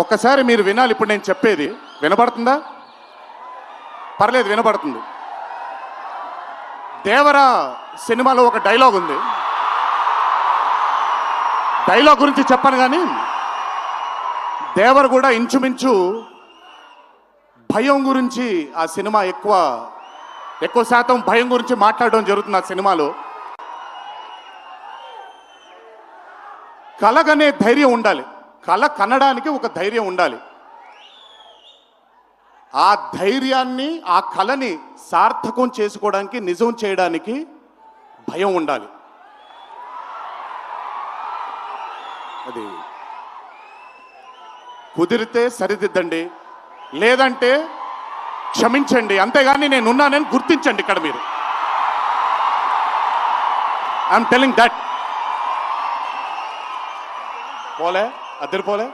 ఒక్కసారి మీరు వినాలి. ఇప్పుడు నేను చెప్పేది వినపడుతుందా? పర్లేదు, వినపడుతుంది. దేవరా సినిమాలో ఒక డైలాగ్ ఉంది. డైలాగ్ గురించి చెప్పను కానీ దేవర కూడా ఇంచుమించు భయం గురించి ఆ సినిమా ఎక్కువ శాతం భయం గురించి మాట్లాడడం జరుగుతుంది ఆ సినిమాలో. కలగనే ధైర్యం ఉండాలి. కళ కనడానికి ఒక ధైర్యం ఉండాలి. ఆ ధైర్యాన్ని, ఆ కళని సార్థకం చేసుకోవడానికి, నిజం చేయడానికి భయం ఉండాలి. అది కుదిరితే సరిదిద్దండి, లేదంటే క్షమించండి, అంతేగాని నేనున్నానని గుర్తించండి. ఇక్కడ మీరు ఐఎమ్ టెలింగ్ దట్. పోలే అద్దరు పోలే.